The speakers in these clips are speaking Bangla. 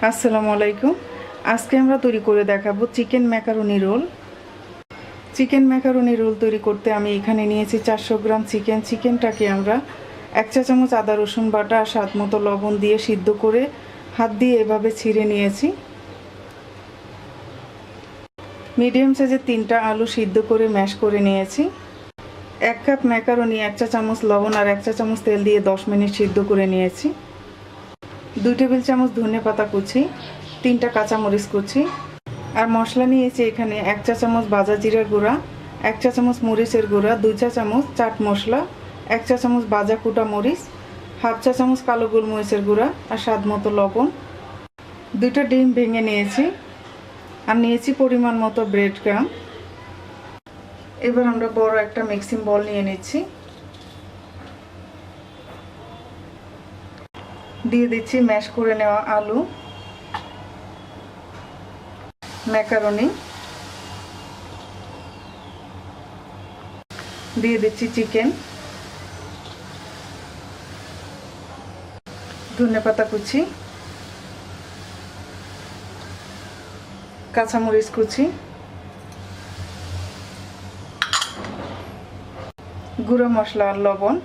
আসসালামু আলাইকুম। আজকে আমরা তৈরি করে দেখাবো chicken macaroni roll. Chicken macaroni roll তৈরি করতে আমি এখানে নিয়েছি 400 গ্রাম চিকেন। চিকেনটাকে আমরা 1 চা চামচ আদা রসুন বাটা আর স্বাদ মতো লবণ দিয়ে সিদ্ধ করে হাত দিয়ে এভাবে ছিঁড়ে নিয়েছি। মিডিয়াম সাইজের 3টা আলু সিদ্ধ করে ম্যাশ করে নিয়েছি। 1 কাপ ম্যাকারনি 1 চা চামচ লবণ আর 1 চা চামচ তেল দিয়ে 10 মিনিট সিদ্ধ করে নিয়েছি। 2 টেবিল চামচ ধনেপাতা কুচি, 3টা কাঁচামরিচ কুচি আর মশলা নিয়েছি এখানে 1 চা চামচ ভাজা জিরার গুঁড়া, 1 চা চামচ মরিচের গুঁড়া, 2 চা চামচ চাট মশলা, 1 চা চামচ ভাজা কুটা মরিচ, হাফ চা চামচ কালো গোলমরিচের গুঁড়া আর স্বাদ মতো লবণ। 2টা ডিম ভেঙে নিয়েছি আর নিয়েছি পরিমাণ মতো ব্রেড ক্রাম্ব। এবার আমরা বড় একটা মিক্সিং বল নিয়ে নিচ্ছি। দিয়ে দিচ্ছি ম্যাশ করে নেওয়া আলু, ম্যাকারনি, দিয়ে দিচ্ছি চিকেন, ধনেপাতা কুচি, কাঁচামরিচ কুচি, গুঁড়ো মশলা আর লবণ।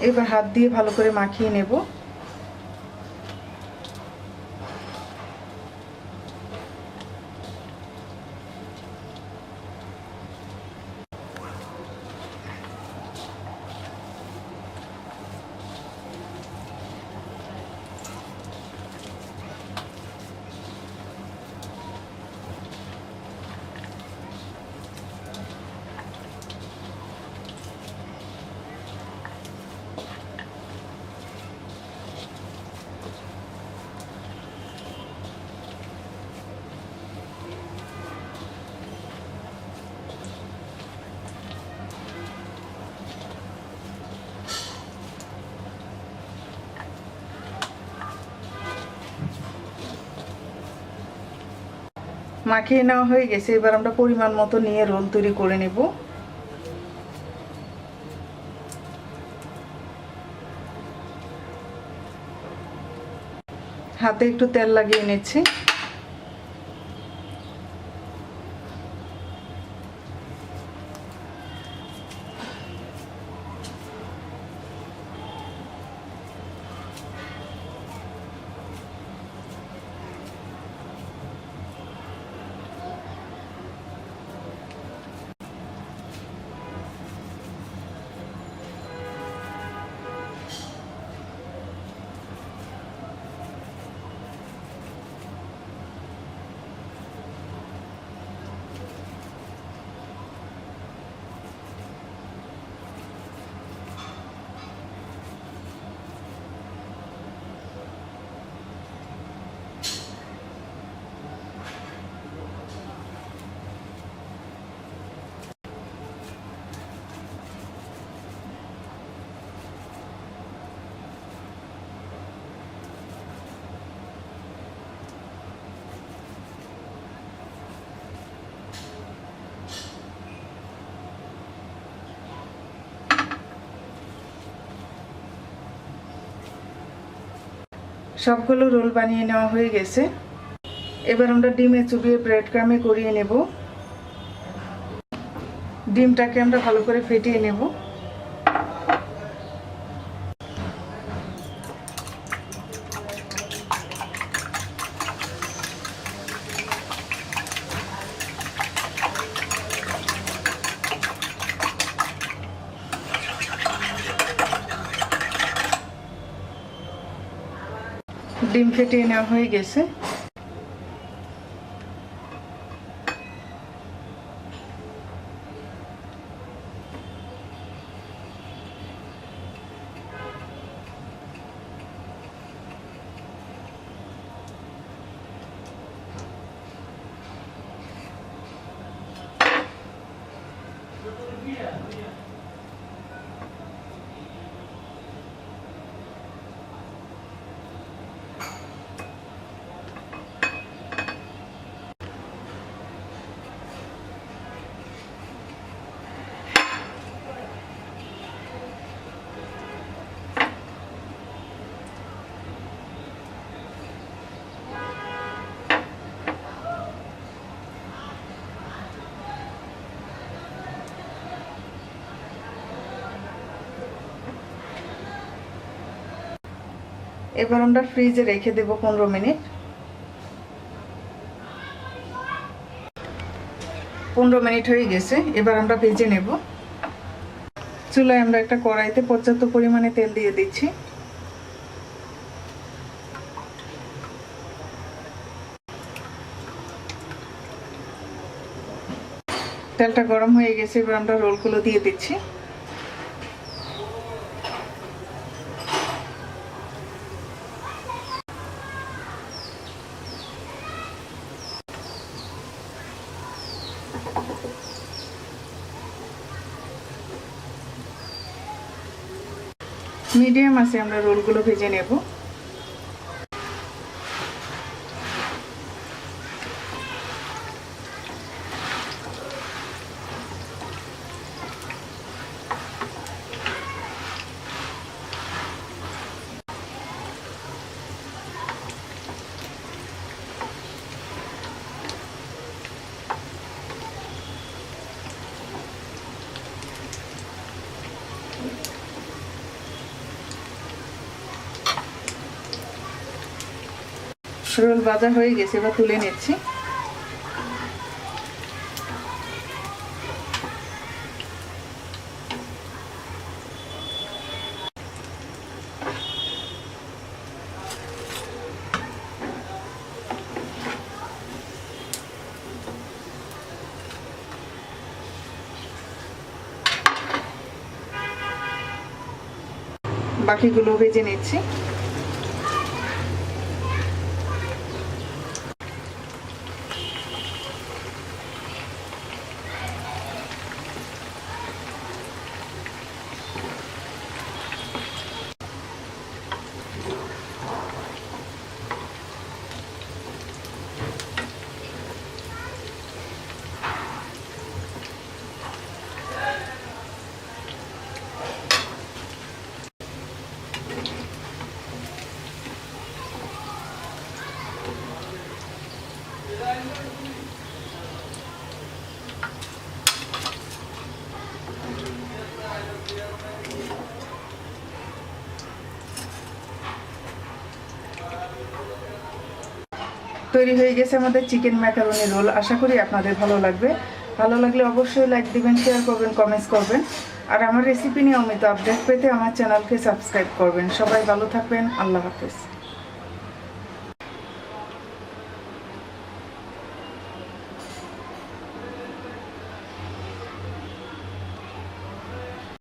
এবার হাত দিয়ে ভালো করে মাখিয়ে নেব। মাখিয়ে নেওয়া হয়ে গেছে। এবার আমরা পরিমাণ মতো নিয়ে রোল তৈরি করে নেব। হাতে একটু তেল লাগিয়ে নিচ্ছি। সবগুলো রোল বানিয়ে নেওয়া হয়ে গেছে। এবার আমরা ডিমে চুবিয়ে ব্রেড ক্রামে করিয়ে নেব। ডিমটাকে আমরা ভালো করে ফেটিয়ে নেব। ডিম ফেটিয়ে নেওয়া হয়ে গেছে। এবার আমরা ফ্রিজে রেখে দেব 15 মিনিট। 15 মিনিট হয়ে গেছে, এবার আমরা ভেজে নেব। চুলায় আমরা একটা কড়াইতে পর্যাপ্ত পরিমাণে তেল দিয়ে দিচ্ছি। তেলটা গরম হয়ে গেছে, এবার আমরা রোলগুলো দিয়ে দিচ্ছি। মিডিয়াম আছে আমরা রোলগুলো ভেজে নেব। রোল ভাজা হয়ে গেছে, এবার তুলে নিচ্ছি। বাকিগুলো ভেজে নিচ্ছি। তৈরি হয়ে গেছে আমাদের চিকেন ম্যাকারনি রোল। আশা করি আপনাদের ভালো লাগবে। ভালো লাগলে অবশ্যই লাইক দিবেন, শেয়ার করবেন, কমেন্টস করবেন। আর আমার রেসিপি নিয়মিত আপডেট পেতে আমার চ্যানেলকে সাবস্ক্রাইব করবেন। সবাই ভালো থাকবেন। আল্লাহ হাফেজ।